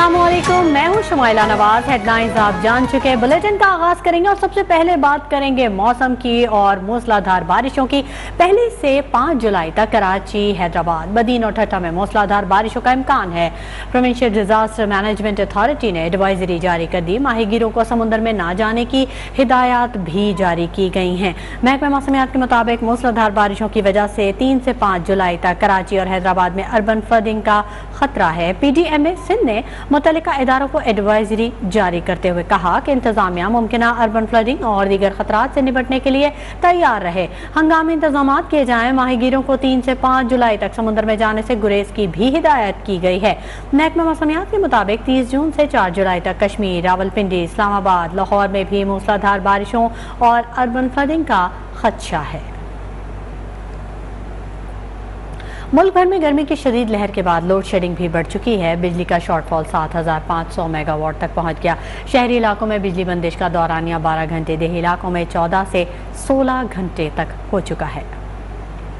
अस्सलाम वालेकुम, मैं हूं शुमाइला नवाज। हेडलाइंस आप जान चुके हैं। बुलेटिन का आगाज करेंगे और सबसे पहले बात करेंगे मौसम की और मूसलाधार बारिशों की। पहली से 5 जुलाई तक कराची, हैदराबाद, बदीन और ठट्टा में मूसलाधार बारिशों का इम्कान है। प्रोविंशियल डिजास्टर मैनेजमेंट अथॉरिटी ने एडवाइजरी जारी कर दी। माहीगीरों को समुद्र में ना जाने की हिदायत भी जारी की गई हैं। महकमा मौसमियात के मुताबिक मूसलाधार बारिशों की वजह से 3 से 5 जुलाई तक कराची और हैदराबाद में अर्बन फ्लडिंग का खतरा है। PDMA सिंध ने मुतल्लिका इदारों को एडवाइजरी जारी करते हुए कहा कि इंतजामिया मुमकिना अर्बन फ्लडिंग और दीगर खतरात से निपटने के लिए तैयार रहे, हंगामी इंतजाम किए जाएं। माहीगीरों को 3 से 5 जुलाई तक समुद्र में जाने से गुरेज की भी हिदायत की गई है। महकमा मौसमियात के मुताबिक 30 जून से 4 जुलाई तक कश्मीर, रावलपिंडी, इस्लामाबाद, लाहौर में भी मूसलाधार बारिशों और अर्बन फ्लडिंग का खदशा है। मुल्क भर में गर्मी की शदीद लहर के बाद लोड शेडिंग भी बढ़ चुकी है। बिजली का शॉर्टफॉल 7500 मेगावाट तक पहुंच गया। शहरी इलाकों में बिजली बंदिश का दौरानिया 12 घंटे, देही इलाकों में 14 से 16 घंटे तक हो चुका है।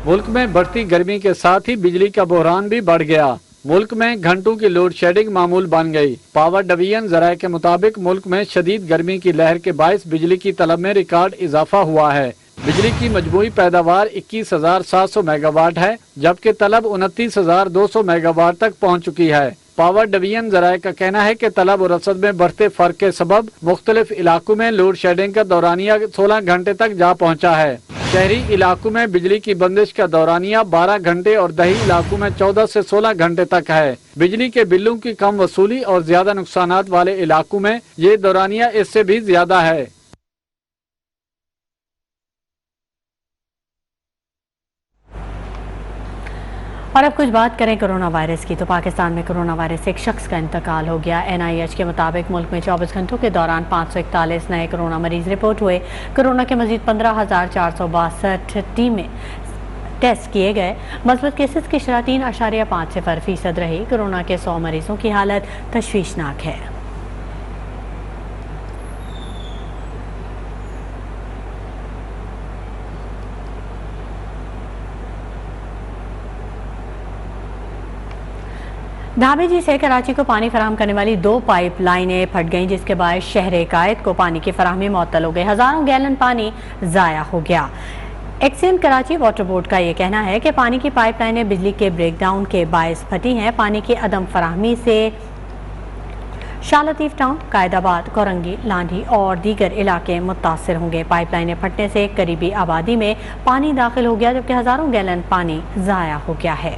मुल्क में बढ़ती गर्मी के साथ ही बिजली का बहरान भी बढ़ गया। मुल्क में घंटों की लोड शेडिंग मामूल बन गई। पावर डिवीजन ज़राए के मुताबिक मुल्क में शदीद गर्मी की लहर के बायस बिजली की तलब में रिकॉर्ड इजाफा हुआ है। बिजली की मजमूई पैदावार 21,700 मेगावाट है, जबकि तलब 29,200 मेगावाट तक पहुंच चुकी है। पावर डिवीजन ज़राए का कहना है कि तलब और रसद में बढ़ते फर्क के सबब मुख्तलिफ इलाकों में लोड शेडिंग का दौरानिया 16 घंटे तक जा पहुंचा है। शहरी इलाकों में बिजली की बंदिश का दौरानिया 12 घंटे और दही इलाकों में 14 से 16 घंटे तक है। बिजली के बिलों की कम वसूली और ज्यादा नुकसानात वाले इलाकों में ये दौरानिया इससे भी ज्यादा है। और अब कुछ बात करें कोरोना वायरस की, तो पाकिस्तान में कोरोना वायरस से एक शख्स का इंतकाल हो गया। NIH के मुताबिक मुल्क में 24 घंटों के दौरान 541 नए कोरोना मरीज रिपोर्ट हुए। कोरोना के मजीद 15,462 टीमें टेस्ट किए गए। मस्बत केसेस की शरह 3.50% रही। कोरोना के 100 मरीजों की हालत तशवीशनाक है। धाबेजी से कराची को पानी फराहम करने वाली 2 पाइप लाइनें फट गईं, जिसके बाद शहर कायद को पानी की फराहमी मुअत्तल हो गई। हजारों गैलन पानी जाया हो गया। एक्सियन कराची वाटर बोर्ड का ये कहना है कि पानी की पाइप लाइनें बिजली के ब्रेकडाउन के बायस फटी हैं। पानी की अदम फराहमी से शाह लतीफ टाउन, कायदाबाद, कोरंगी, लांढी और दीगर इलाके मुतासर होंगे। पाइप लाइनें फटने से करीबी आबादी में पानी दाखिल हो गया, जबकि हजारों गैलन पानी जाया हो गया है।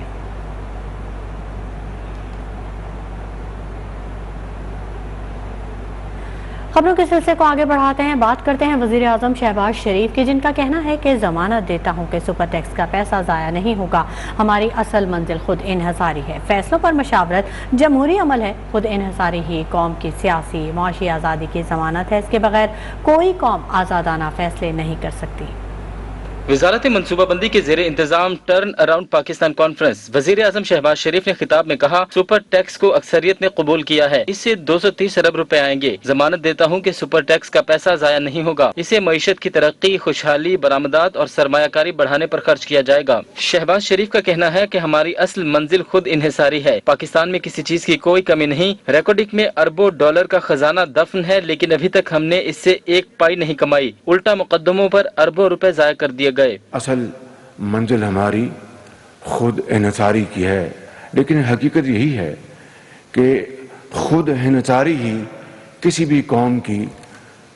खबरों के सिलसिले को आगे बढ़ाते हैं। बात करते हैं वजीर आजम शहबाज शरीफ की, जिनका कहना है कि जमानत देता हूं कि सुपर टैक्स का पैसा जाया नहीं होगा। हमारी असल मंजिल खुद इन्हिसारी है। फैसलों पर मशावरत जमहूरी अमल है। खुद इन्हिसारी ही कौम की सियासी माशी आज़ादी की जमानत है। इसके बगैर कोई कौम आज़ादाना फैसले नहीं कर सकती। वजारत मनसूबाबंदी के ज़ेरे इंतजाम टर्न अराउंड पाकिस्तान कॉन्फ्रेंस वजीर आजम शहबाज शरीफ ने खिताब में कहा, सुपर टैक्स को अक्सरियत ने कबूल किया है। इससे 230 अरब रुपए आएंगे। जमानत देता हूँ कि सुपर टैक्स का पैसा जाया नहीं होगा। इसे मईशत की तरक्की, खुशहाली, बरामदात और सरमायाकारी बढ़ाने पर खर्च किया जाएगा। शहबाज शरीफ का कहना है कि हमारी असल मंजिल खुद इन्हिसारी है। पाकिस्तान में किसी चीज की कोई कमी नहीं। रिकॉर्डिंग में अरबों डॉलर का खजाना दफन है, लेकिन अभी तक हमने इससे एक पाई नहीं कमाई। उल्टा मुकदमों पर अरबों रुपए जाया कर दिए गए। असल मंजिल हमारी खुद इन्हिसारी की है, लेकिन हकीकत यही है कि खुद इन्हिसारी ही किसी भी कौम की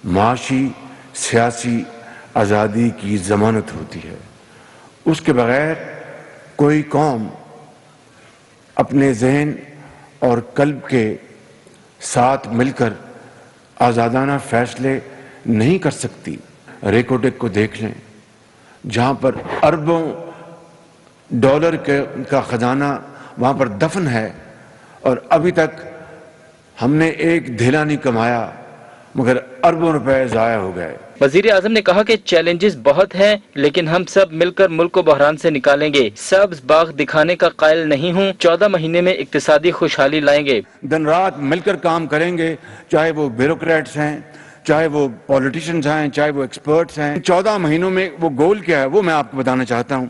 माशी सियासी आज़ादी की ज़मानत होती है। उसके बगैर कोई कौम अपने ज़हन और कल्ब के साथ मिलकर आज़ादाना फैसले नहीं कर सकती। रेकोटेक को देख लें, जहां पर अरबों डॉलर का खजाना वहां पर दफन है और अभी तक हमने एक धेला नहीं कमाया, मगर अरबों रुपए जाया हो गए। वजीर आजम ने कहा कि चैलेंजेस बहुत हैं, लेकिन हम सब मिलकर मुल्क को बहरान से निकालेंगे। सब्ज बाग दिखाने का कायल नहीं हूँ। 14 महीने में इक्तिसादी खुशहाली लाएंगे। दिन रात मिलकर काम करेंगे, चाहे वो ब्यूरोक्रेट्स हैं, चाहे वो पॉलिटिशियंस हैं, चाहे वो एक्सपर्ट्स हैं। 14 महीनों में वो गोल क्या है वो मैं आपको बताना चाहता हूं।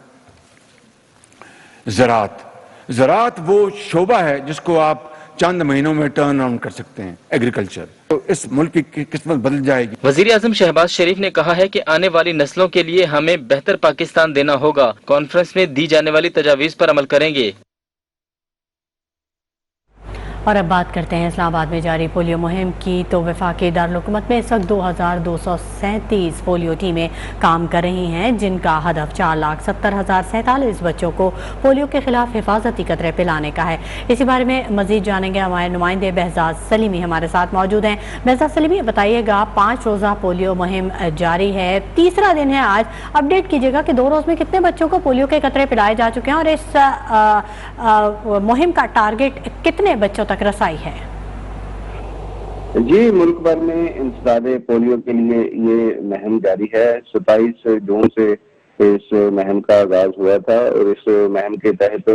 ज़राअत वो शोबा है जिसको आप चंद महीनों में टर्न अराउंड कर सकते हैं एग्रीकल्चर, तो इस मुल्क की किस्मत बदल जाएगी। वजीर आजम शहबाज शरीफ ने कहा है कि आने वाली नस्लों के लिए हमें बेहतर पाकिस्तान देना होगा। कॉन्फ्रेंस में दी जाने वाली तजावीज़ पर अमल करेंगे। और अब बात करते हैं इस्लामाबाद में जारी पोलियो मुहिम की। तो वफाकी दारुल-हुकूमत में इस वक्त 2237 पोलियो टीमें काम कर रही हैं, जिनका हदफ 4,70,047 बच्चों को पोलियो के खिलाफ हिफाजती कतरे पिलाने का है। इसी बारे में मजीद जानेंगे हमारे नुमाइंदे बहजाद सलीमी हमारे साथ मौजूद हैं। बहजाद सलीमी, बताइएगा 5 रोज़ा पोलियो मुहिम जारी है, तीसरा दिन है आज। अपडेट कीजिएगा कि 2 रोज़ में कितने बच्चों को पोलियो के कतरे पिलाए जा चुके हैं और इस मुहिम का टारगेट कितने बच्चों तक रसाई है? जी, मुल्क भर में इंसदाद पोलियो के लिए ये मुहिम जारी है। 27 जून से इस मुहिम का आगाज हुआ था और इस मुहिम के तहत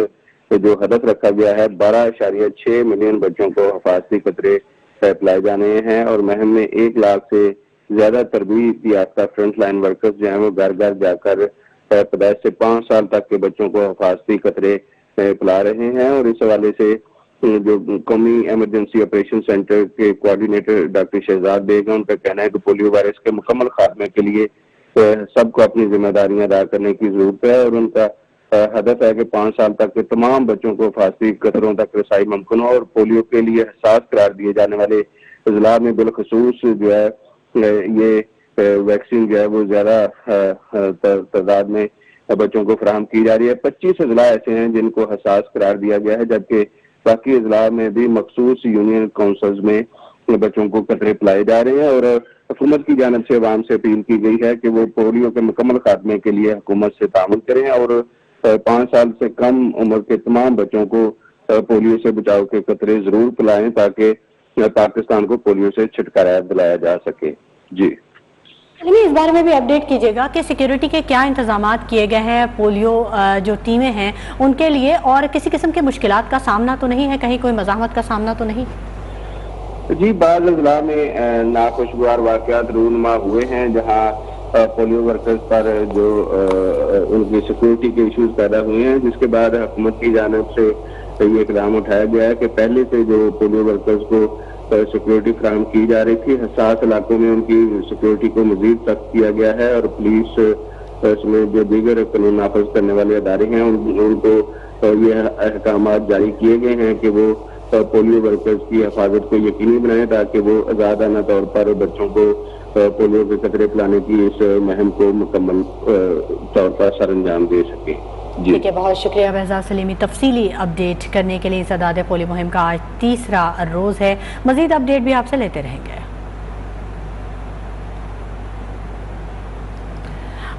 जो हदफ रखा गया है 12.6 मिलियन बच्चों को हिफाजती कतरे पिलाए जाने हैं और मुहिम में 1 लाख से ज्यादा तरबियत याफ्ता फ्रंट लाइन वर्कर्स जो हैं वो घर घर जाकर पैदाइश से 5 साल तक के बच्चों को हिफाजती कतरे पिला रहे हैं। और इस हवाले से जो कौमी एमरजेंसी ऑपरेशन सेंटर के कोऑर्डिनेटर डॉक्टर शहजाद बेग हैं, उनका कहना है कि पोलियो वायरस के मुकम्मल खात्मे के लिए सबको अपनी जिम्मेदारियां अदा करने की जरूरत है और उनका हदफ है कि 5 साल तक के तमाम बच्चों को हिफाजती कतरों तक रसाई मुमकिन हो और पोलियो के लिए हसास करार दिए जाने वाले अजला में बिलखसूस जो है ये वैक्सीन जो है वो ज्यादा तादाद में बच्चों को फराहम की जा रही है। 25 अजला ऐसे हैं जिनको हसास करार दिया गया है, जबकि बाकी अजला में भी मखसूस यूनियन काउंसिल्स में बच्चों को कतरे पिलाए जा रहे हैं और हुकूमत की जानिब से अवाम से अपील की गई है कि वो पोलियो के मुकम्मल खात्मे के लिए हुकूमत से तामुल करें और 5 साल से कम उम्र के तमाम बच्चों को पोलियो से बचाव के कतरे जरूर पिलाएं ताकि पाकिस्तान को पोलियो से छुटकारा दिलाया जा सके। जी, इस बारे में भी अपडेट कीजिएगा कि सिक्योरिटी के क्या इंतजामात किए गए हैं पोलियो जो टीमें हैं उनके लिए, और किसी किस्म के मुश्किलात का सामना तो नहीं है, कहीं कोई मज़ाहमत का सामना तो नहीं? जी, बाज़ अजला में नाखुशगवार वाक़यात रूनुमा हुए हैं जहाँ पोलियो वर्कर्स पर जो उनकी सिक्योरिटी के इश्यूज पैदा हुए हैं, जिसके बाद हुकूमत की जानिब से ये इक़दाम उठाया गया है कि पहले से जो पोलियो वर्कर्स को सिक्योरिटी फराहम की जा रही थी, हसास इलाकों में उनकी सिक्योरिटी को मजीद सख्त किया गया है और पुलिस इसमें जो दीगर कानून नाफज करने वाले अदारे हैं उनको ये अहकामात जारी किए गए हैं कि वो पोलियो वर्कर्स की हिफाजत को यकीनी बनाएं ताकि वो आज़ादाना तौर पर बच्चों को पोलियो के कतरे पिलाने की इस मुहिम को मुकम्मल तौर पर सर अंजाम दे सके। ठीक है, बहुत शुक्रिया बहजाद सलीमी तफसीली अपडेट करने के लिए। इंसदाद पोलियो मुहिम का आज तीसरा रोज़ है, मजीद अपडेट भी आपसे लेते रहेंगे।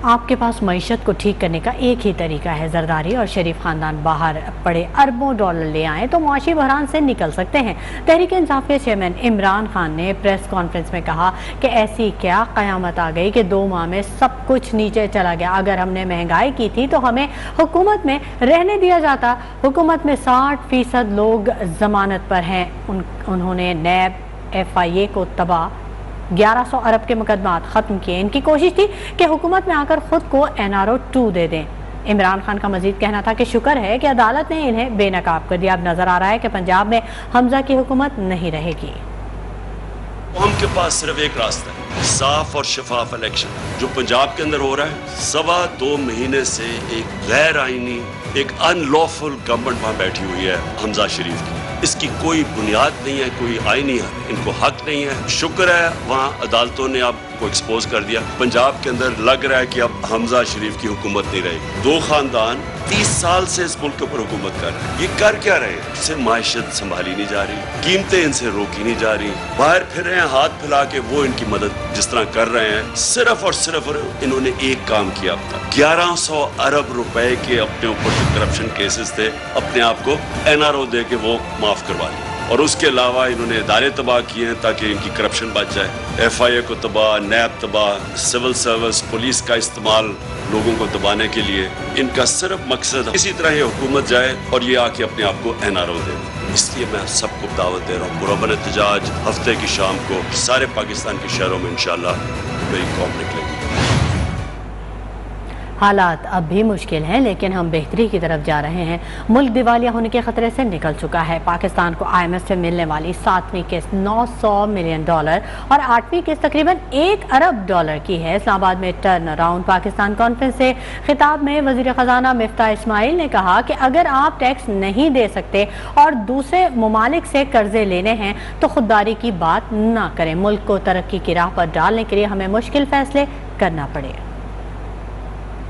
आपके पास मईशत को ठीक करने का एक ही तरीका है, जरदारी और शरीफ खानदान बाहर पड़े अरबों डॉलर ले आएँ तो मुआशी बहरान से निकल सकते हैं। तहरीक इंसाफ के चेयरमैन इमरान खान ने प्रेस कॉन्फ्रेंस में कहा कि ऐसी क्या क़यामत आ गई कि 2 माह में सब कुछ नीचे चला गया। अगर हमने महंगाई की थी तो हमें हुकूमत में रहने दिया जाता। हुकूमत में 60% लोग जमानत पर हैं। उन्होंने नैब FIA को तबाह 1100 अरब के मुकदमात खत्म किए। इनकी कोशिश थी कि हुकूमत में आकर खुद को NRO 2 दे दें। इमरान खान का मजीद कहना था कि शुक्र है कि अदालत ने इन्हें बेनकाब कर दिया। अब नजर आ रहा है कि पंजाब में हमजा की हुकूमत नहीं रहेगी। कौम के पास सिर्फ एक रास्ता है, साफ और शफाफ इलेक्शन। जो पंजाब के अंदर हो रहा है, 2.25 महीने से एक गैर आईनी, एक अनलॉफुल गवर्नमेंट वहां बैठी हुई है हमजा शरीफ की। इसकी कोई बुनियाद नहीं है, कोई आईनी है, इनको हक नहीं है। शुक्र है वहाँ अदालतों ने आपको एक्सपोज कर दिया। पंजाब के अंदर लग रहा है कि अब हमजा शरीफ की हुकूमत नहीं रहेगी। 2 खानदान 30 साल से इस मुल्क के ऊपर हुकूमत कर रहे हैं। ये कर क्या रहे हैं? इनसे माइशत संभाली नहीं जा रही, कीमतें इनसे रोकी नहीं जा रही, बाहर फिर रहे हैं हाथ फैला के वो इनकी मदद जिस तरह कर रहे हैं। सिर्फ और सिर्फ इन्होंने एक काम किया अब तक, 1100 अरब रुपए के अपने ऊपर जो करप्शन केसेस थे अपने आप को NRO दे के वो माफ करवा लिया। और उसके अलावा इन्होंने इदारे तबाह किए हैं ताकि इनकी करप्शन बच जाए। FIA को तबाह, नैब तबाह, सिविल सर्विस, पुलिस का इस्तेमाल लोगों को दबाने के लिए। इनका सिर्फ मकसद इसी तरह ये हुकूमत जाए और ये आके अपने आप को NRO दे। इसलिए मैं सबको दावत दे रहा हूँ, पुरअमन एहतजाज हफ्ते की शाम को सारे पाकिस्तान के शहरों में इंशाल्लाह मेरी कौम निकलेगी। हालात अब भी मुश्किल हैं, लेकिन हम बेहतरी की तरफ जा रहे हैं। मुल्क दिवालिया होने के खतरे से निकल चुका है। पाकिस्तान को IMF से मिलने वाली 7वीं किस्त $900 मिलियन और 8वीं किस्त तकरीबन $1 अरब की है। इस्लामाबाद में टर्न अराउंड पाकिस्तान कॉन्फ्रेंस से खिताब में वजीर खजाना मिफ्ताह इस्माइल ने कहा कि अगर आप टैक्स नहीं दे सकते और दूसरे ममालिक से कर्जे लेने हैं तो खुददारी की बात ना करें। मुल्क को तरक्की की राह पर डालने के लिए हमें मुश्किल फैसले करना पड़ेगा।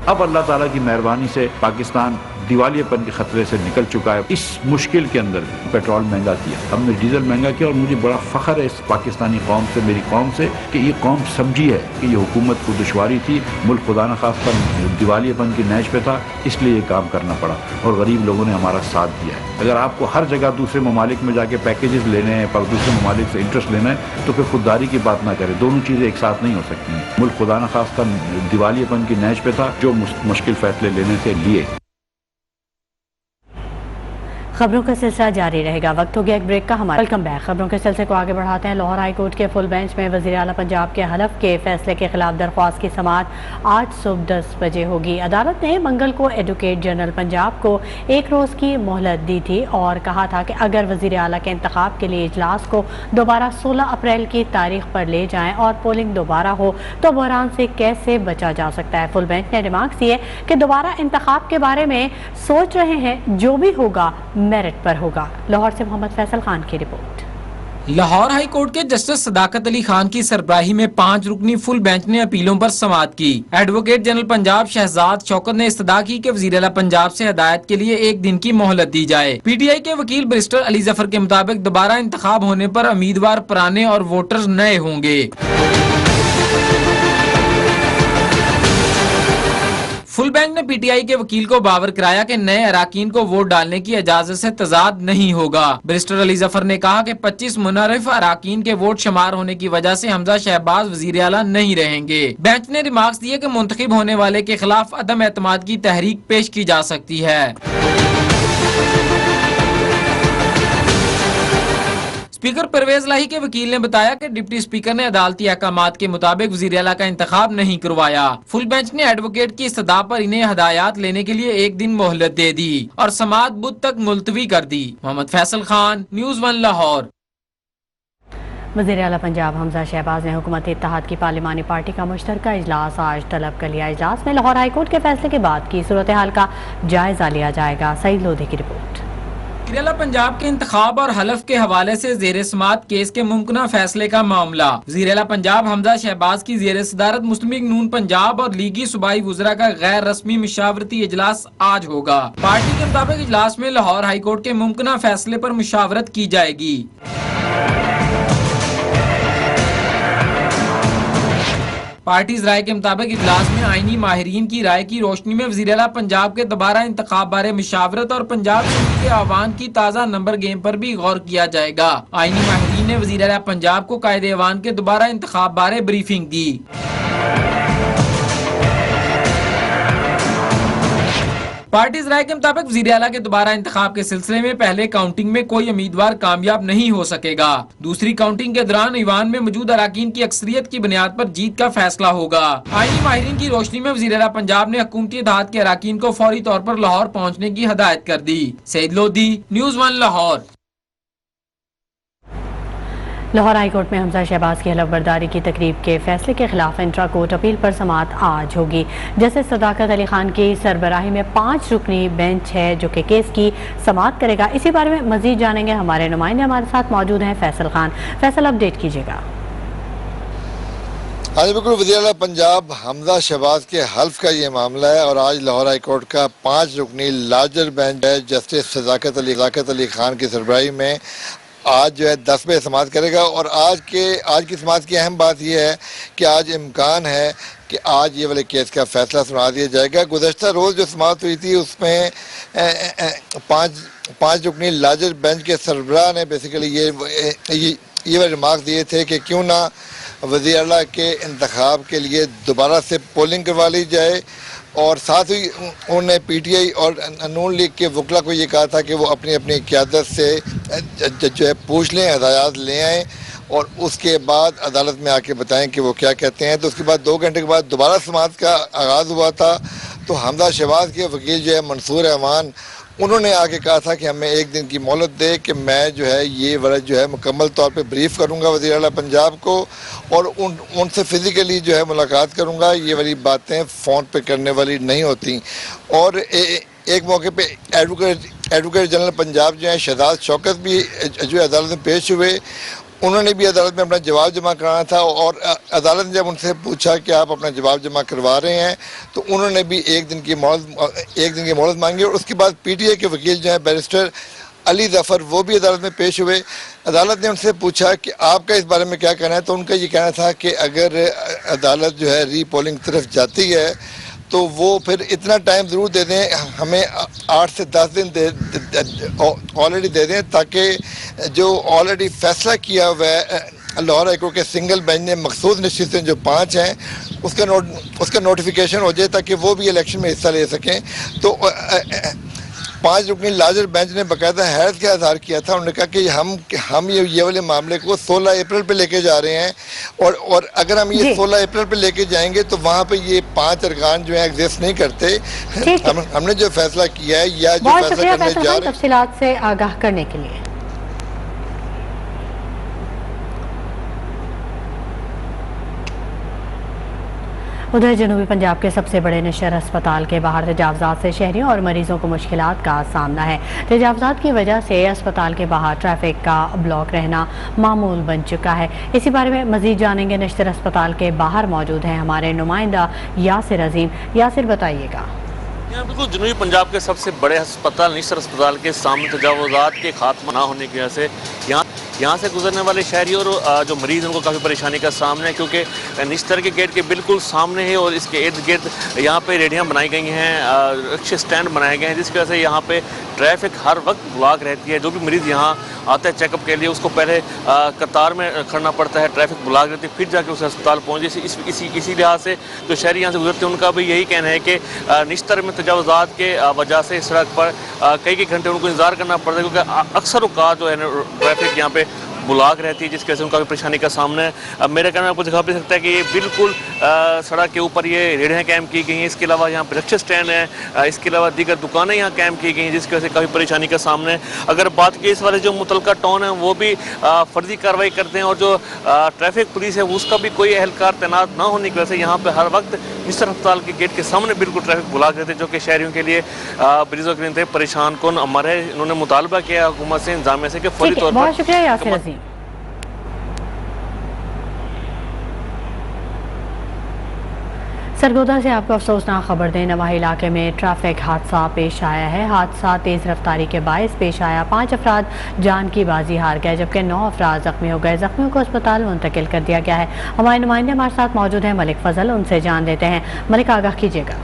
अब अल्लाह ताला की मेहरबानी से पाकिस्तान दिवालियापन के खतरे से निकल चुका है। इस मुश्किल के अंदर पेट्रोल महंगा किया, हमने डीजल महंगा किया, और मुझे बड़ा फख्र है इस पाकिस्तानी कौम से, मेरी कौम से, कि ये कौम समझी है कि ये हुकूमत को दुश्वारी थी, मुल्क खुदा न खास्ता दिवालियापन की नैश पे था, इसलिए ये काम करना पड़ा और गरीब लोगों ने हमारा साथ दिया है। अगर आपको हर जगह दूसरे ममालिक में जाके पैकेजेस लेने हैं, पर दूसरे ममालिक से इंटरेस्ट लेना है, तो फिर खुददारी की बात ना करें। दोनों चीज़ें एक साथ नहीं हो सकती हैं। मुल्क खुदा न खास्ता दिवालियापन की नैश पे था, जो मुश्किल फैसले लेने से लिए। खबरों का सिलसिला जारी रहेगा। वक्त हो गया एक ब्रेक का। हमारा वेलकम बैक। खबरों के सिलसिले को आगे बढ़ाते हैं। लाहौर हाई कोर्ट के फुल बेंच में वज़ीर आला पंजाब के हलफ के फैसले के खिलाफ दरख्वास्त की समाअत आज सुबह 10 बजे होगी। अदालत ने मंगल को एडवोकेट जनरल पंजाब को 1 रोज़ की मोहलत दी थी और कहा था कि अगर वज़ीर आला के इंतखाब के लिए इजलास को दोबारा 16 अप्रैल की तारीख पर ले जाएं और पोलिंग दोबारा हो तो बहरान से कैसे बचा जा सकता है। फुल बेंच ने रिमार्क्स दिए कि दोबारा इंतखाब के बारे में सोच रहे हैं, जो भी होगा मेरिट पर होगा। लाहौर से मोहम्मद फैसल खान की रिपोर्ट। लाहौर हाई कोर्ट के जस्टिस सदाकत अली खान की सरबराही में 5 रुकनी फुल बेंच ने अपीलों पर समाअत की। एडवोकेट जनरल पंजाब शहजाद शौकत ने इस्तदा की कि वज़ीर आला पंजाब से हदायत के लिए 1 दिन की मोहलत दी जाए। PTI के वकील बैरिस्टर अली जफर के मुताबिक दोबारा इंतखाब होने पर उम्मीदवार पुराने और वोटर्स नए होंगे। फुल बेंच ने PTI के वकील को बावर कराया कि नए अराकीन को वोट डालने की इजाजत से तजाद नहीं होगा। बैरिस्टर अली जफर ने कहा कि 25 मुनरिफ अराकीन के वोट शुमार होने की वजह से हमजा शहबाज वजीर आला नहीं रहेंगे। बेंच ने रिमार्क्स दिए कि मुंतखब होने वाले के खिलाफ अदम एतमाद की तहरीक पेश की जा सकती है। स्पीकर परवेज लाही के वकील ने बताया कि डिप्टी स्पीकर ने अदालती अहकामात के मुताबिक वज़ीर आला का इंतखाब नहीं करवाया। फुल बेंच ने एडवोकेट की इस्तदा पर इन्हें हदायत लेने के लिए 1 दिन मोहलत दे दी और समाअत बुध तक मुलतवी कर दी। मोहम्मद फैसल खान, न्यूज़ 1 लाहौर। वज़ीर आला पंजाब हमजा शहबाज ने हुकूमती इत्तेहाद की पार्लिमानी पार्टी का मुश्तरका इजलास आज तलब कर लिया। इजलास में लाहौर हाई कोर्ट के फैसले के बाद की सूरत हाल का जायजा लिया जाएगा। सईद लोधी की रिपोर्ट। वज़ीर आला पंजाब के इंतखाब और हलफ के हवाले से ज़ेर समाअत केस के मुमकिना फैसले का मामला। वज़ीर आला पंजाब हमजा शहबाज की ज़ेर सदारत मुस्लिम लीग नून पंजाब और लीगी सूबाई वज़रा का गैर रस्मी मुशावरती इजलास आज होगा। पार्टी के मुताबिक इजलास में लाहौर हाई कोर्ट के मुमकिना फैसले पर मुशावरत की जाएगी। पार्टी राय के मुताबिक इजलास में आईनी माहिरीन की राय की रोशनी में वज़ीर आला पंजाब के दोबारा इंतखाब बारे मुशावरत और पंजाब के आवान की ताज़ा नंबर गेम पर भी गौर किया जाएगा। आईनी माहिरीन ने वज़ीर आला पंजाब को कायदे आवान के दोबारा इंतखाब बारे ब्रीफिंग दी। पार्टी राय के मुताबिक वज़ीर आला के दोबारा इंतखाब के सिलसिले में पहले काउंटिंग में कोई उम्मीदवार कामयाब नहीं हो सकेगा। दूसरी काउंटिंग के दौरान ईवान में मौजूद अराकीन की अक्सरियत की बुनियाद पर जीत का फैसला होगा। आईनी माहिरीन की रोशनी में वज़ीर आला पंजाब ने हुकूमती इत्तेहाद के अराकीन को फौरी तौर पर लाहौर पहुँचने की हदायत कर दी। Saeed Lodhi, news 1 Lahore. Lahore high court में हमजा शहबाज की हलफ बर्दारी की तकरीब के फैसले के खिलाफ इंट्रा कोर्ट अपील पर समाअत आज होगी। जस्टिस सदाकत अली खान की सरबराही में 5 रुकनी बेंच है जो कि केस की समाअत करेगा। इसी बारे में मजीद जानेंगे, हमारे नुमाइंदे हमारे साथ मौजूद हैं। फैसल खान, फैसल अपडेट कीजिएगा। हाँ जी बिल्कुल, वज़ीर आला पंजाब हमजा शहबाज के हल्फ का ये मामला है और आज लाहौर हाई कोर्ट का 5 रुकनी लार्जर बेंच है जस्टिस सदाकत अली खान की सरबराही में आज जो है 10 बजे समाअत करेगा। और आज की समाअत की अहम बात यह है कि आज इम्कान है कि आज ये वाले केस का फैसला सुना दिया जाएगा। गुज़श्ता रोज़ जो समाअत हुई थी उसमें 5 रुकनी लार्जर बेंच के सरबराह ने बेसिकली ये रिमार्क दिए थे कि क्यों ना वज़ीर आला के इंतखाब के लिए दोबारा से पोलिंग करवा ली जाए। और साथ ही उन्होंने PTI और नून लीग के वकला को ये कहा था कि वो अपनी अपनी क़यादत से जो है पूछ लें, हदायत ले आएँ और उसके बाद अदालत में आके बताएं कि वो क्या कहते हैं। तो उसके बाद 2 घंटे के बाद दोबारा समाअत का आगाज़ हुआ था। تو حمزہ شہباز کے وکیل جو ہے منصور احمان، انہوں نے آگے کہا تھا کہ ہمیں 1 دن کی مہلت دے کہ میں جو ہے یہ ورد جو ہے مکمل طور پہ بریف کروں گا وزیر اعلیٰ پنجاب کو اور ان سے فزیکلی جو ہے ملاقات کروں گا. یہ والی باتیں فون پہ کرنے والی نہیں ہوتی. اور ایک موقع پہ ایڈوکیٹ جنرل پنجاب جو ہیں شہزاد شوکت بھی جو عدالت میں پیش ہوئے. انہوں نے بھی عدالت میں اپنا جواب جمع کرانا تھا اور عدالت نے جب ان سے پوچھا کہ آپ اپنا جواب جمع کروا رہے ہیں تو انہوں نے بھی 1 دن کی مہلت مانگی. اور اس کے بعد پی ٹی آئی کے وکیل جو ہیں بیرسٹر علی ظفر وہ بھی عدالت میں پیش ہوئے. عدالت نے ان سے پوچھا کہ آپ کا اس بارے میں کیا کہنا ہے، تو ان کا یہ کہنا تھا کہ اگر عدالت جو ہے ری پولنگ طرف جاتی ہے تو وہ پھر اتنا ٹائم ضرور دے دیں، ہمیں 8 سے 10 دن آلریڈی دے دیں تاکہ جو آلریڈی فیصلہ کیا ہوا ہے لاہور ہائی کورٹ کے سنگل بینچ نے مخصوص نشستیں جو 5 ہیں اس کا نوٹیفیکیشن ہو جائے تاکہ وہ بھی الیکشن میں حصہ لے سکیں. تو 5 رکنی لارجر بینچ نے باقاعدہ حیرت کا اظہار کیا تھا. انہوں نے کہا کہ ہم یہ والے معاملے کو 16 اپریل پہ لے کے جا رہے ہیں اور اگر ہم یہ 16 اپریل پہ لے کے جائیں گے تو وہاں پہ یہ 5 ارکان جو ہیں ایگزسٹ نہیں کرتے. ہم نے جو فیصلہ کیا ہے یا جو فیصلہ کرنے جا رہے ہیں. تفصیلات سے آگاہ کرنے کے لیے. ادھر جنوبی پنجاب کے سب سے بڑے نشر اسپتال کے باہر تجاوزات سے شہریوں اور مریضوں کو مشکلات کا سامنا ہے. تجاوزات کی وجہ سے اسپتال کے باہر ٹریفک کا بلاک رہنا معمول بن چکا ہے. اسی بارے میں مزید جانیں گے. نشر اسپتال کے باہر موجود ہیں ہمارے نمائندہ یاسر عظیم. یاسر بتائیے گا. بالکل جنوبی پنجاب کے سب سے بڑے ہسپتال نشر اسپتال کے سامنے تجاوزات کے خاتمہ نہ ہونے کی وجہ سے یہاں سے گزرنے والے شہری اور جو مریض ان کو کافی پریشانی کا سامنا ہے، کیونکہ نشتر کے گیٹ کے بالکل سامنے ہے اور اس کے ارد گرد یہاں پہ ریڑیاں بنائی گئی ہیں، رکشے سٹینڈ بنائے گئے ہیں، جس کی وجہ سے یہاں پہ ٹریفک ہر وقت بلاک رہتی ہے. جو بھی مریض یہاں آتا ہے چیک اپ کے لیے اس کو پہلے قطار میں کھڑنا پڑتا ہے، ٹریفک بلاک رہتی ہے، پھر جا کے اسے ہسپتال پہنچے. اسی لحاظ سے جو شہری یہاں سے گزرتے ہیں ان کا بھی یہی کہنا ہے کہ نشتر میں تجاوزات کے وجہ سے سڑک پر کئی گھنٹے ان کو انتظار کرنا پڑتا ہے، کیونکہ اکثر اوقات جو ہے ٹریفک یہاں پہ بلاک رہتی ہے، جس کی وجہ سے ان کا بھی پریشانی کا سامنا ہے. اب میرے کہنا آپ کو دکھا بھی سکتا ہے کہ یہ بالکل سڑک کے اوپر یہ ریڑھیاں قائم کی گئی ہیں. اس کے علاوہ یہاں پہ رکشے سٹینڈ ہیں، اس کے علاوہ دیگر دکانیں یہاں قائم کی گئی ہیں، جس کی وجہ سے کافی پریشانی کا سامنا ہے. اگر بات کی اس والے جو متعلقہ ٹاؤن ہیں وہ بھی فرضی کارروائی کرتے ہیں اور جو ٹریفک پولیس ہے اس کا بھی کوئی اہلکار تعینات نہ ہونے کی وجہ سے یہاں پہ ہر وقت نشتر ہسپتال کے گیٹ کے سامنے بالکل ٹریفک بلاک رہتے ہیں، جو کہ شہریوں کے لیے مریضوں کے لیے پریشان کن امر ہے. انہوں نے مطالبہ کیا حکومت سے، انتظامیہ سے کہ فوری طور پر. بہت شکریہ یاسر عظیم. سرگودا سے آپ کو افسوسناک خبر دیں. نواحی علاقے میں ٹریفک حادثہ پیش آیا ہے. حادثہ تیز رفتاری کے باعث پیش آیا. 5 افراد جان کی بازی ہار گئے جبکہ 9 افراد زخمی ہو گئے. زخمیوں کو اسپتال منتقل کر دیا گیا ہے. ہمارے نمائندے ہمارے ساتھ موجود ہیں ملک فضل، ان سے جان لیتے ہیں. ملک آگاہ کیجیے گا.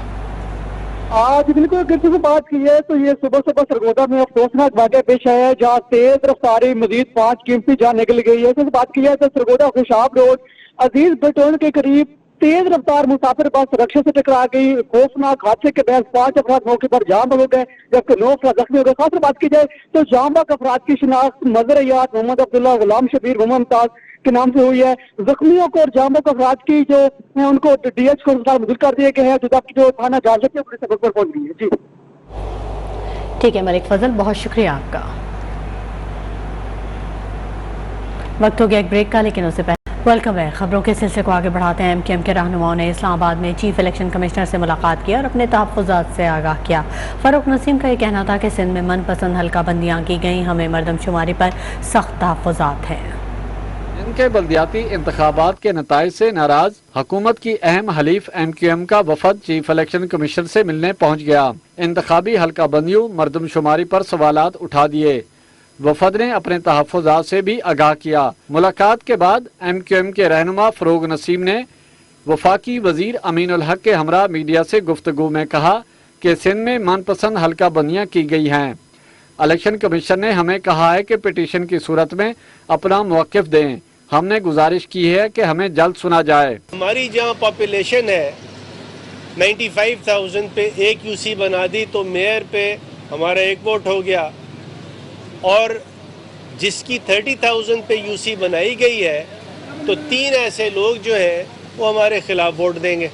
آج بالکل اگر سے بات کی ہے تو یہ صبح سرگودا میں افسوسناک واقعہ پیش آیا ہے جہاں تیز رفتاری مزید 5 قیمتی جان نکل گئی ہے. اس سے بات کی ہے تو سرگودا خوشاب روڈ عزیز بٹول کے قریب تیز رفتار مسافر بس رکشے سے ٹکرا گئی. خوفناک حادثے کے باعث 5 افراد موقع پر جاں بحق ہو گئے جبکہ 9 افراد زخمی ہو گئے. خاص بات کی جائے تو جاں بحق افراد کی شناخت مظہریات محمد عبداللہ، غلام شبیر، محمد ممتاز کے نام سے ہوئی ہے. زخمیوں کو اور جاں بحق افراد کی جو ہیں ان کو ڈی ایچ کو اسپتال منتقل کر دیے گئے ہیں جو تھانہ جارجت کے پولیس پر پہنچ گئی ہے. جی ٹھیک ہے ملک فضل، بہت شکریہ آپ کا. وقت ہو گیا ایک بریک کا، لیکن اس سے پہلے ویلکم ہے. خبروں کے سلسلے کو آگے بڑھاتے ہیں. ایم کیو ایم کے رہنماؤں نے اسلام آباد میں چیف الیکشن کمشنر سے ملاقات کی اور اپنے تحفظات سے آگاہ کیا. فاروق نسیم کا یہ کہنا تھا کہ سندھ میں من پسند حلقہ بندیاں کی گئیں، ہمیں مردم شماری پر سخت تحفظات ہیں. ان کے بلدیاتی انتخابات کے نتائج سے ناراض حکومت کی اہم حلیف ایم کیو ایم کا وفد چیف الیکشن کمیشنر سے ملنے پہنچ گیا. انتخابی حلقہ بندیوں، مردم شماری پر سوالات اٹھا دیے. وفد نے اپنے تحفظات سے بھی آگاہ کیا. ملاقات کے بعد ایم کیو ایم کے رہنما فاروق نسیم نے وفاقی وزیر امین الحق کے ہمراہ میڈیا سے گفتگو میں کہا کہ سندھ میں من پسند حلقہ بندیاں کی گئی ہیں. الیکشن کمیشن نے ہمیں کہا ہے کہ پٹیشن کی صورت میں اپنا موقف دیں. ہم نے گزارش کی ہے کہ ہمیں جلد سنا جائے. ہماری جہاں پاپولیشن ہے 95,000 پہ 1 یو سی بنا دی تو میئر پہ ہمارا 1 ووٹ ہو گیا، اور جس کی 30,000 پہ یو سی بنائی گئی ہے تو 3 ایسے لوگ جو ہیں وہ ہمارے خلاف ووٹ دیں گے.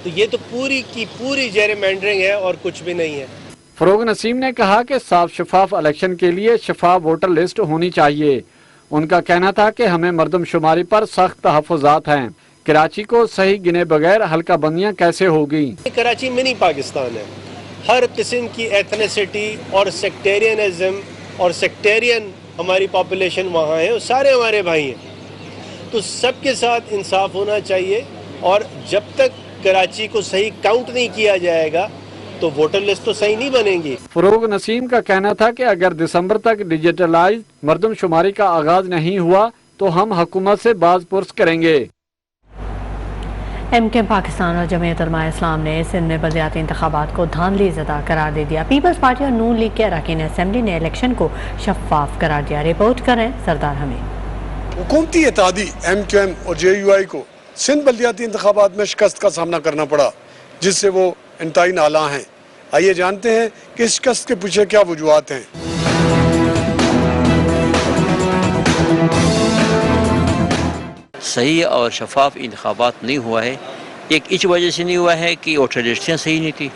تو یہ تو پوری کی پوری جیرمینڈرنگ ہے اور کچھ بھی نہیں ہے۔ فروغ نسیم نے کہا کہ صاف شفاف الیکشن کے لیے شفاف ووٹر لسٹ ہونی چاہیے۔ ان کا کہنا تھا کہ ہمیں مردم شماری پر سخت تحفظات ہیں۔ کراچی کو صحیح گنے بغیر حلقہ بندیاں کیسے ہوگی؟ کراچی منی پاکستان ہے، ہر قسم کی ایتھنیسٹی اور سیکٹیرینزم اور سیکٹیرین ہماری پاپولیشن وہاں ہے، سارے ہمارے بھائی ہیں، تو سب کے ساتھ انصاف ہونا چاہیے، اور جب تک کراچی کو صحیح کاؤنٹ نہیں کیا جائے گا تو ووٹر لسٹ تو صحیح نہیں بنے گی۔ فروغ نسیم کا کہنا تھا کہ اگر دسمبر تک ڈیجیٹلائز مردم شماری کا آغاز نہیں ہوا تو ہم حکومت سے باز پرس کریں گے۔ ایم کیو پاکستان اور جمعیت علماء اسلام نے سندھ میں بلدیاتی انتخابات کو دھاندلی زدہ قرار دے دیا۔ پیپلز پارٹی اور نون لیگ کے اراکین اسمبلی نے الیکشن کو شفاف قرار دیا۔ رپورٹ کریں سردار حمید۔ حکومتی اتحادی ایم کیو ایم اور جے یو آئی کو سندھ بلدیاتی انتخابات میں شکست کا سامنا کرنا پڑا، جس سے وہ انتہائی نالاں ہیں۔ آئیے جانتے ہیں کہ اس شکست کے پیچھے کیا وجوہات ہیں۔ صحیح اور شفاف انتخابات نہیں ہوا ہے۔ ایک اس وجہ سے نہیں ہوا ہے کہ ووٹر لسٹیں صحیح نہیں تھی،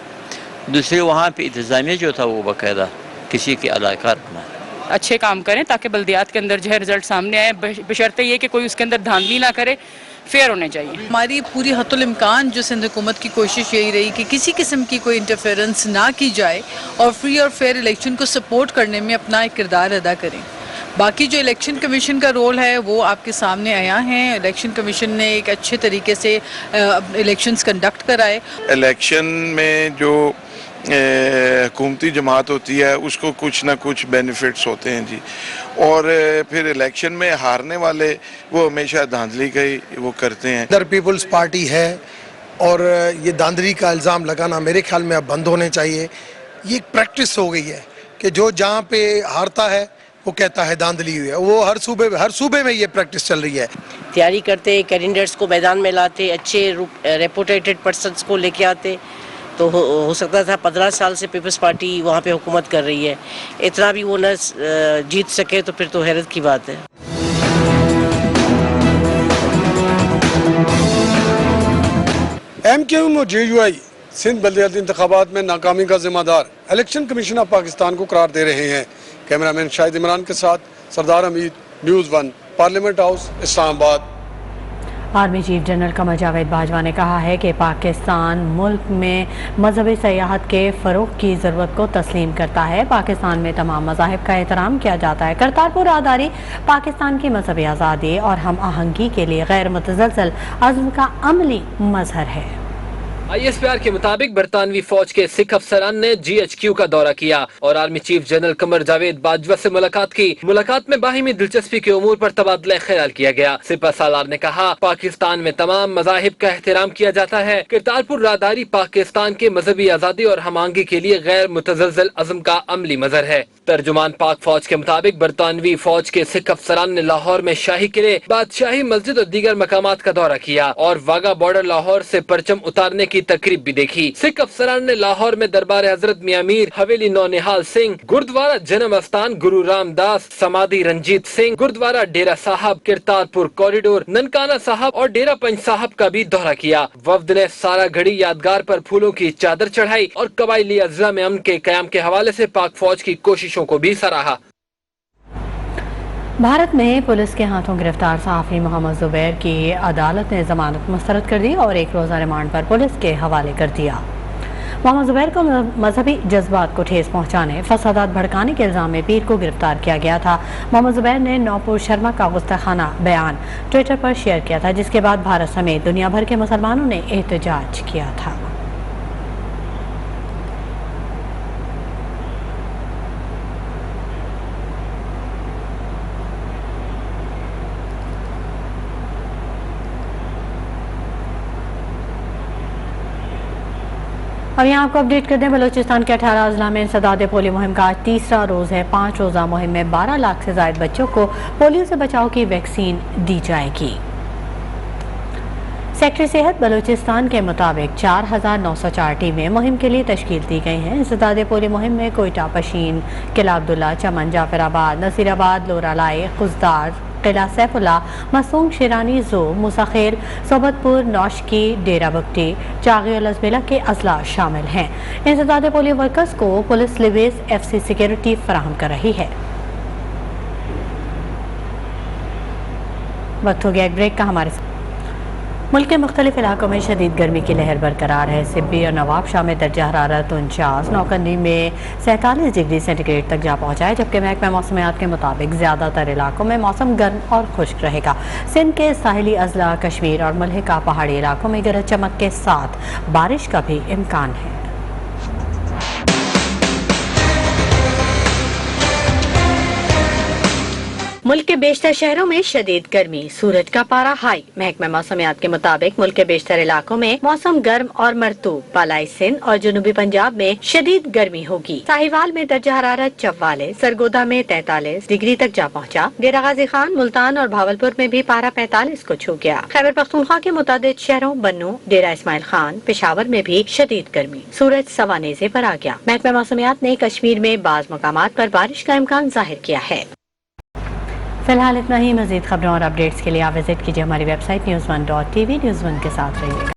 دوسرے وہاں پہ انتظامیہ جو تھا وہ باقاعدہ کسی کے علاقہ رکھنا ہے۔ اچھے کام کریں تاکہ بلدیات کے اندر جو ہے رزلٹ سامنے آئے، بشرطے یہ کہ کوئی اس کے اندر دھاندلی نہ کرے، فیئر ہونے چاہیے۔ ہماری پوری حت الامکان جو سندھ حکومت کی کوشش یہی رہی کہ کسی قسم کی کوئی انٹرفیرنس نہ کی جائے اور فری اور فیئر الیکشن کو سپورٹ کرنے میں اپنا ایک کردار ادا کریں۔ باقی جو الیکشن کمیشن کا رول ہے وہ آپ کے سامنے آیا ہے۔ الیکشن کمیشن نے ایک اچھے طریقے سے الیکشنز کنڈکٹ کرائے۔ الیکشن میں جو حکومتی جماعت ہوتی ہے اس کو کچھ نہ کچھ بینیفٹس ہوتے ہیں جی، اور پھر الیکشن میں ہارنے والے وہ ہمیشہ دھاندلی کا ہی وہ کرتے ہیں۔ ادھر پیپلز پارٹی ہے اور یہ دھاندلی کا الزام لگانا میرے خیال میں اب بند ہونے چاہیے۔ یہ ایک پریکٹس ہو گئی ہے کہ جو جہاں پہ ہارتا ہے وہ کہتا ہے دھاندلی ہوئی ہے، وہ ہر صوبے میں یہ پریکٹس چل رہی ہے۔ تیاری کرتے، کینڈیڈیٹس کو میدان میں لاتے، اچھے ریپوٹیٹڈ پرسنس کو لے کے آتے تو ہو سکتا تھا 15 سال سے پیپلز پارٹی وہاں پہ حکومت کر رہی ہے، اتنا بھی وہ نہ جیت سکے تو پھر تو حیرت کی بات ہے۔ ایم کیو ایم اور جے یو آئی سندھ بلدیاتی انتخابات میں ناکامی کا ذمہ دار الیکشن کمیشن آف پاکستان کو قرار دے رہے ہیں۔ کیمرامین شاہد عمران کے ساتھ سردار حمید، نیوز 1، پارلیمنٹ ہاؤس، اسلام آباد۔ Army chief general Qamar Javed Bajwa نے کہا ہے کہ پاکستان ملک میں مذہبی سیاحت کے فروغ کی ضرورت کو تسلیم کرتا ہے۔ پاکستان میں تمام مذاہب کا احترام کیا جاتا ہے۔ کرتارپور راہداری پاکستان کی مذہبی آزادی اور ہم آہنگی کے لیے غیر متزلزل عزم کا عملی مظہر ہے۔ ISPR کے مطابق برطانوی فوج کے سکھ افسران نے GHQ کا دورہ کیا اور army chief general Qamar Javed Bajwa سے ملاقات کی۔ ملاقات میں باہمی دلچسپی کے امور پر تبادلہ خیال کیا گیا۔ سپہ سالار نے کہا پاکستان میں تمام مذاہب کا احترام کیا جاتا ہے۔ کرتارپور راہداری پاکستان کے مذہبی آزادی اور ہم آہنگی کے لیے غیر متزلزل عزم کا عملی مظہر ہے۔ ترجمان پاک فوج کے مطابق برطانوی فوج کے سکھ افسران نے لاہور میں شاہی قلعے، بادشاہی مسجد اور دیگر مقامات کا دورہ کیا اور واگا بارڈر لاہور سے پرچم اتارنے کی تقریب بھی دیکھی۔ سکھ افسران نے لاہور میں دربار حضرت میاں میر، حویلی نو نہال سنگھ، گردوارہ جنم استان گرو رام داس، سمادھی رنجیت سنگھ، گردوارہ ڈیرہ صاحب، کرتارپور کوریڈور، ننکانہ صاحب اور ڈیرہ پنج صاحب کا بھی دورہ کیا۔ وفد نے سارا گھڑی یادگار پر پھولوں کی چادر چڑھائی اور قبائلی اضلاع میں امن کے قیام کے حوالے سے پاک فوج کی کوششوں کو بھی سراہا۔ بھارت میں پولیس کے ہاتھوں گرفتار صحافی محمد زبیر کی عدالت نے ضمانت مسترد کر دی اور 1 روزہ ریمانڈ پر پولیس کے حوالے کر دیا۔ محمد زبیر کو مذہبی جذبات کو ٹھیس پہنچانے، فسادات بھڑکانے کے الزام میں پیر کو گرفتار کیا گیا تھا۔ محمد زبیر نے نوپور شرما کا گستاخانہ بیان ٹویٹر پر شیئر کیا تھا، جس کے بعد بھارت سمیت دنیا بھر کے مسلمانوں نے احتجاج کیا تھا۔ اب یہاں آپ کو اپڈیٹ کر دیں، بلوچستان کے 18 اضلاع میں انسداد پولیو مہم کا آج تیسرا روز ہے۔ 5 روزہ مہم میں 12 لاکھ سے زائد بچوں کو پولیو سے بچاؤ کی ویکسین دی جائے گی۔ सेक्रेटरी सेहत बलूचिस्तान के मुताबिक 4,904 टीमें मुहिम के लिए तश्कील दी गई हैं। इंसदाद पोलियो मुहिम में कोयटा, पशीन, किला अब्दुल्ला, चमन, जाफराबाद, नसीराबाद, लोरालाई, खुजदार, किला सैफुल्ला, मसूम, शिरानी, जो, मूसाखेल, सोबतपुर, नौशकी, डेरा बुगटी, चागी और लसबेला के अजला शामिल हैं। इंसदाद पोलियो वर्कर्स को पुलिस लिवेस FC सिक्योरिटी फराहम कर रही है। वक्त हो गया एक ब्रेक का। हमारे मुल्क के मुख्तलिफ इलाकों में शदीद गर्मी की लहर बरकरार है। सिब्बी और नवाब शाह में दर्जा हरारत 49, नौकंदी में 47 डिग्री सेंटीग्रेड तक जा पहुंचा है, जबकि महकमा मौसमियात के मुताबिक ज़्यादातर इलाकों में मौसम गर्म और खुश्क रहेगा। सिंध के साहिली अजला, कश्मीर और मुल्हिका पहाड़ी इलाकों में गरज चमक के साथ बारिश का भी इम्कान है। मुल्क के बेशतर शहरों में शदीद गर्मी, सूरज का पारा हाई। महकमा मौसमियात के मुताबिक मुल्क के बेशतर इलाकों में मौसम गर्म और मरतूब। बालाई सिंध और जनूबी पंजाब में शदीद गर्मी होगी। साहिवाल में दर्जा हरारत 44, सरगोदा में 43 डिग्री तक जा पहुंचा। डेरा गाजी खान, मुल्तान और भावलपुर में भी पारा 45 को छू गया। खैबर पख्तूनख्वा के मुताबिक शहरों बन्नू, डेरा इस्माइल खान, पेशावर में भी शदीद गर्मी। सूरज सवानेजे पर आ गया। महकमा मौसमियात ने कश्मीर में बाज मकामात पर बारिश का इम्कान जाहिर किया है। फिलहाल इतना ही। मजीद खबरों और अपडेट्स के लिए आप विजिट कीजिए हमारी वेबसाइट news1.tv। न्यूज़ 1 के साथ रहिएगा।